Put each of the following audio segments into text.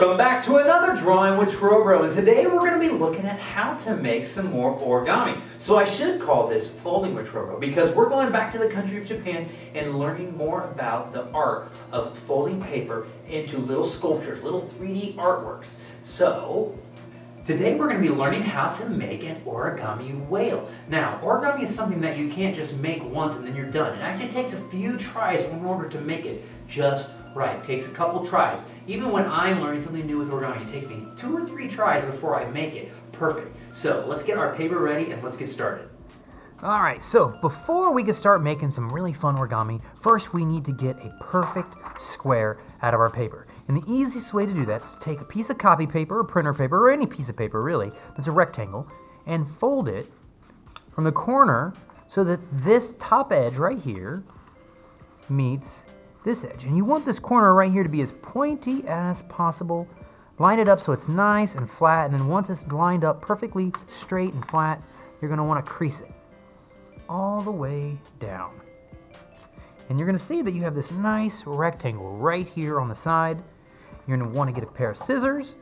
Welcome back to another drawing with Trowbro, and today we're going to be looking at how to make some more origami. So I should call this Folding with Trowbro because we're going back to the country of Japan and learning more about the art of folding paper into little sculptures, little 3D artworks. So today we're going to be learning how to make an origami whale. Now, origami is something that you can't just make once and then you're done. It actually takes a few tries in order to make it just right. It takes a couple tries. Even when I'm learning something new with origami, it takes me 2 or 3 tries before I make it perfect. So let's get our paper ready and let's get started. Alright, so before we can start making some really fun origami, first we need to get a perfect square out of our paper. And the easiest way to do that is to take a piece of copy paper or printer paper or any piece of paper really that's a rectangle and fold it from the corner so that this top edge right here meets this edge. And you want this corner right here to be as pointy as possible. Line it up so it's nice and flat, and then once it's lined up perfectly straight and flat, you're going to want to crease it all the way down. And you're going to see that you have this nice rectangle right here on the side. You're going to want to get a pair of scissors,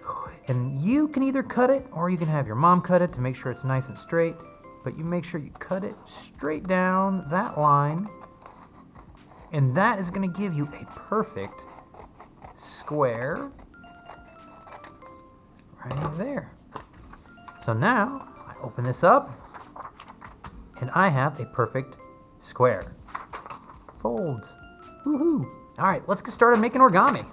and you can either cut it or you can have your mom cut it to make sure it's nice and straight. But you make sure you cut it straight down that line, and that is going to give you a perfect square right there. So now I open this up and I have a perfect square. Folds. Woohoo! Alright, let's get started making origami.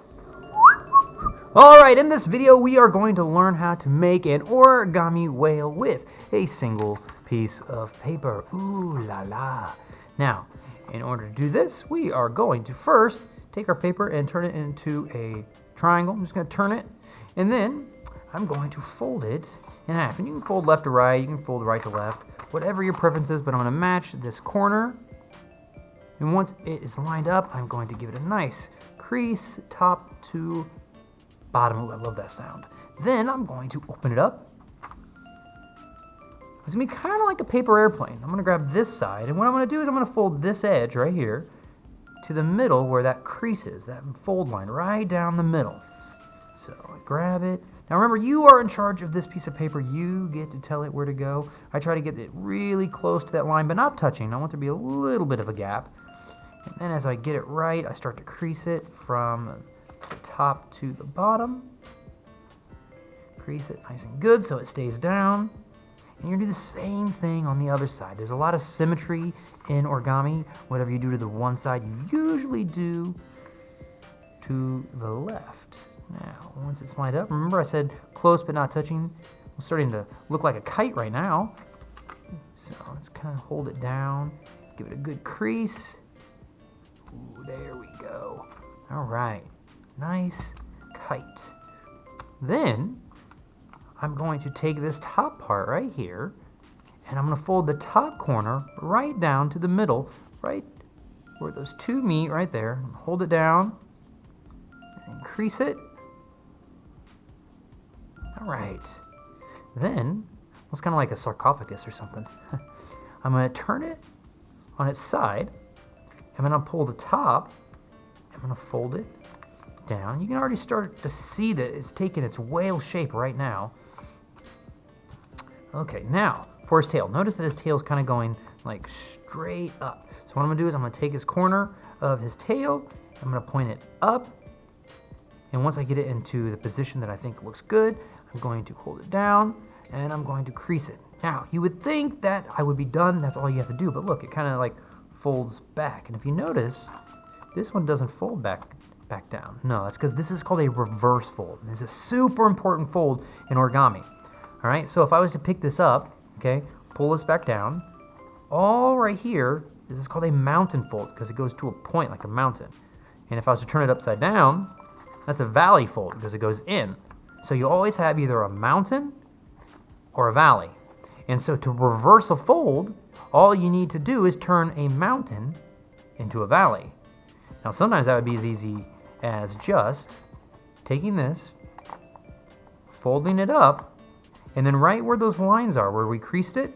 Alright, in this video we are going to learn how to make an origami whale with a single piece of paper. Ooh la la. Now, in order to do this, we are going to first take our paper and turn it into a triangle. I'm just going to turn it, and then I'm going to fold it in half. And you can fold left to right, you can fold right to left, whatever your preference is, but I'm going to match this corner. And once it is lined up, I'm going to give it a nice crease, top to bottom. Ooh, I love that sound. Then I'm going to open it up. It's going to be kind of like a paper airplane. I'm going to grab this side, and what I'm going to do is I'm going to fold this edge right here to the middle where that crease is, that fold line right down the middle. So I grab it. Now remember, you are in charge of this piece of paper. You get to tell it where to go. I try to get it really close to that line, but not touching. I want there to be a little bit of a gap. And then as I get it right, I start to crease it from the top to the bottom. Crease it nice and good so it stays down. And you're going to do the same thing on the other side. There's a lot of symmetry in origami. Whatever you do to the one side, you usually do to the left. Now, once it's lined up, remember I said close but not touching. It's starting to look like a kite right now. So let's kind of hold it down. Give it a good crease. Ooh, there we go. All right. Nice kite. Then I'm going to take this top part right here, and I'm going to fold the top corner right down to the middle, right where those two meet right there. Hold it down and crease it. All right. Then, it's kind of like a sarcophagus or something. I'm going to turn it on its side. I'm going to pull the top. I'm going to fold it down. You can already start to see that it's taking its whale shape right now. Okay, now for his tail. Notice that his tail is kind of going like straight up. So what I'm going to do is I'm going to take his corner of his tail, I'm going to point it up, and once I get it into the position that I think looks good, I'm going to hold it down, and I'm going to crease it. Now, you would think that I would be done, that's all you have to do, but look, it kind of like folds back. And if you notice, this one doesn't fold back down. No, that's because this is called a reverse fold. This is a super important fold in origami. All right, so if I was to pick this up, okay, pull this back down, all right here, this is called a mountain fold because it goes to a point like a mountain. And if I was to turn it upside down, that's a valley fold because it goes in. So you always have either a mountain or a valley. And so to reverse a fold, all you need to do is turn a mountain into a valley. Now sometimes that would be as easy as just taking this, folding it up, and then right where those lines are, where we creased it,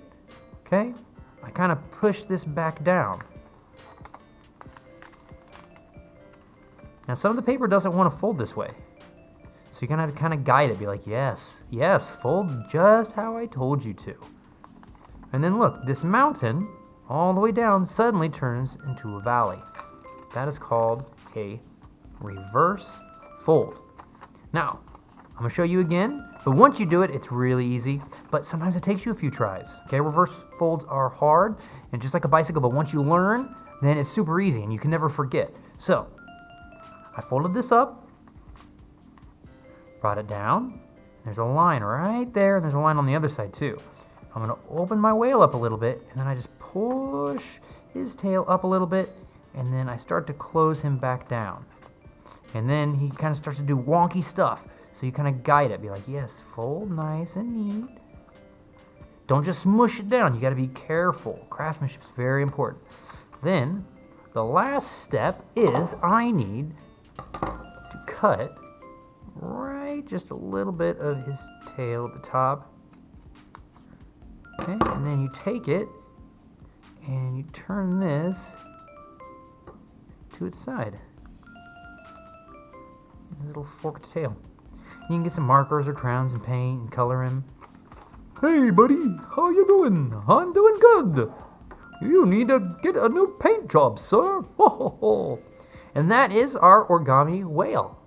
okay, I kind of push this back down. Now some of the paper doesn't want to fold this way. So you gotta kind of guide it. Be like, yes, yes, fold just how I told you to. And then look, this mountain all the way down suddenly turns into a valley. That is called a reverse fold. Now, I'm gonna show you again, but once you do it, it's really easy, but sometimes it takes you a few tries. Okay, reverse folds are hard, and just like a bicycle, but once you learn, then it's super easy and you can never forget. So, I folded this up, brought it down, there's a line right there, and there's a line on the other side too. I'm gonna open my whale up a little bit, and then I just push his tail up a little bit, and then I start to close him back down. And then he kind of starts to do wonky stuff. So you kind of guide it. Be like, yes, fold nice and neat. Don't just smush it down. You got to be careful. Craftsmanship is very important. Then the last step is I need to cut right just a little bit of his tail at the top. Okay, and then you take it and you turn this to its side. His little forked tail. You can get some markers or crowns and paint and color him. Hey buddy, how you doing? I'm doing good. You need to get a new paint job, sir. Ho ho ho. And that is our origami whale.